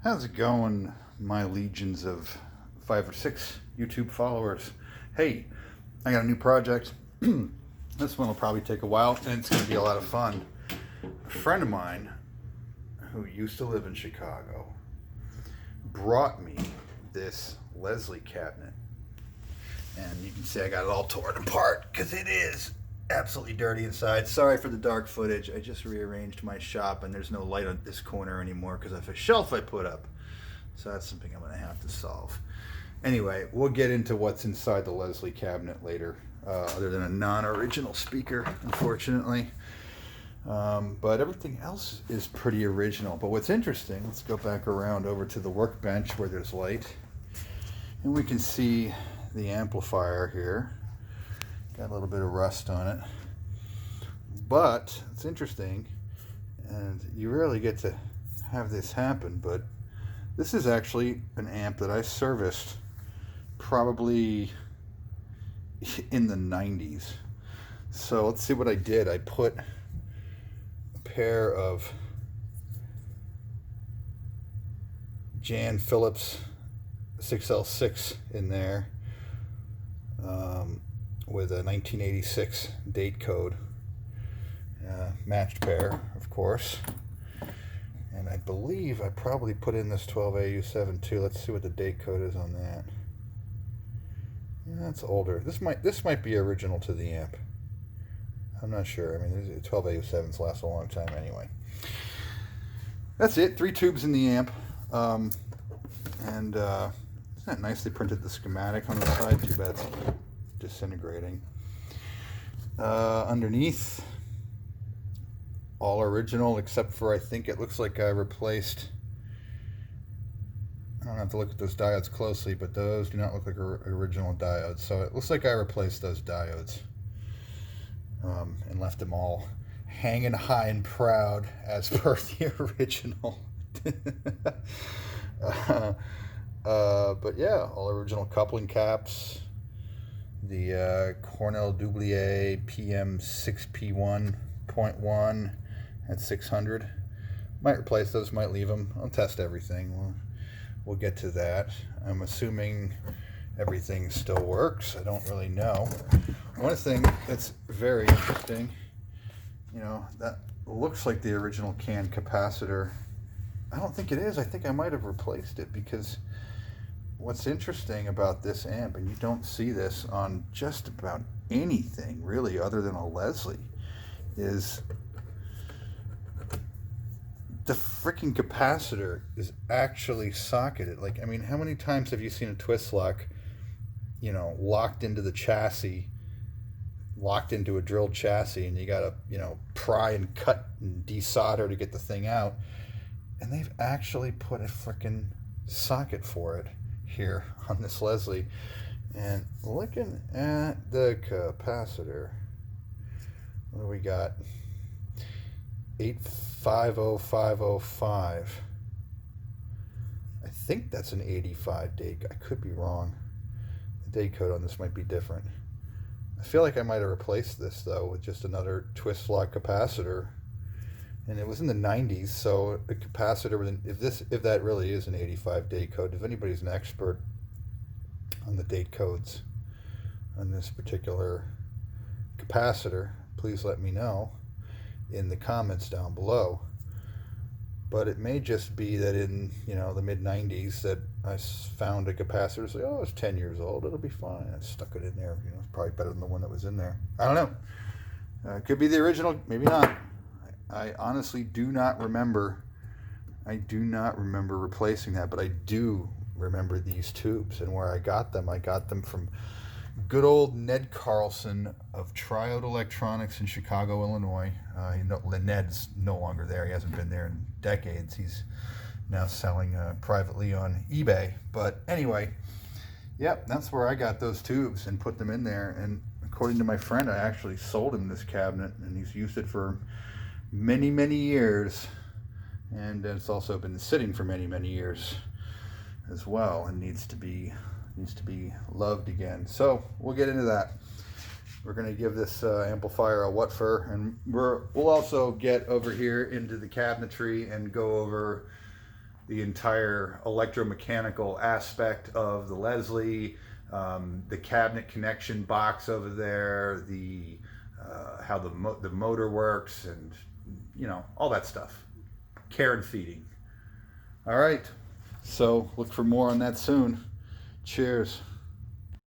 How's it going, my legions of 5 or 6 YouTube followers? Hey, I got a new project. This one will probably take a while, and it's going to be a lot of fun. A friend of mine who used to live in Chicago brought me this Leslie cabinet. And you can see I got it all torn apart because it is absolutely dirty inside. Sorry for the dark footage. I just rearranged my shop and there's no light on this corner anymore because of a shelf I put up. So that's something I'm going to have to solve. Anyway, we'll get into what's inside the Leslie cabinet later, other than a non-original speaker, unfortunately. But everything else is pretty original. But what's interesting, let's go back around over to the workbench where there's light. And we can see the amplifier here. Got a little bit of rust on it. But it's interesting, and you rarely get to have this happen, but this is actually an amp that I serviced probably in the 90s. So let's see what I did. I put a pair of Jan Phillips 6L6 in there with a 1986 date code, matched pair, of course. And I believe I probably put in this 12AU7 too. Let's see what the date code is on that. Yeah, that's older. This might be original to the amp. I'm not sure. I mean, 12AU7s last a long time anyway. That's it. 3 tubes in the amp. Isn't that nice? They printed the schematic on the side. Too bad it's disintegrating. Underneath, all original except for, I think it looks like I replaced, I don't have to look at those diodes closely, but those do not look like original diodes. So it looks like I replaced those diodes and left them all hanging high and proud as per the original. But yeah, all original coupling caps. The Cornell Doublier PM6P1.1 at 600. Might replace those, might leave them. I'll test everything. We'll get to that. I'm assuming everything still works. I don't really know. One thing that's very interesting, that looks like the original can capacitor. I don't think it is. I think I might have replaced it, because what's interesting about this amp, and you don't see this on just about anything really other than a Leslie, is the freaking capacitor is actually socketed. Like, I mean, how many times have you seen a twist lock, locked into the chassis, locked into a drilled chassis, and you gotta, pry and cut and desolder to get the thing out? And they've actually put a freaking socket for it here on this Leslie. And looking at the capacitor, what do we got? 850505. I think that's an 85 date. I could be wrong. The date code on this might be different. I feel like I might have replaced this though with just another twist lock capacitor. And it was in the 90s, so a capacitor with if that really is an 85 date code, if anybody's an expert on the date codes on this particular capacitor, please let me know in the comments down below. But it may just be that in the mid 90s that I found a capacitor. It's like, oh, it's 10 years old, it'll be fine. I stuck it in there. It's probably better than the one that was in there. I don't know. It could be the original, maybe not. I honestly do not remember. I do not remember replacing that, but I do remember these tubes and where I got them. I got them from good old Ned Carlson of Triode Electronics in Chicago, Illinois. Ned's no longer there. He hasn't been there in decades. He's now selling privately on eBay. But anyway, yep, that's where I got those tubes and put them in there. And according to my friend, I actually sold him this cabinet, and he's used it for many years, and it's also been sitting for many years as well, and needs to be loved again. So we'll get into that. We're going to give this amplifier a what for, and we'll also get over here into the cabinetry and go over the entire electromechanical aspect of the Leslie, the cabinet connection box over there, the how the motor works, and you know, all that stuff. Care and feeding. All right, so look for more on that soon. Cheers.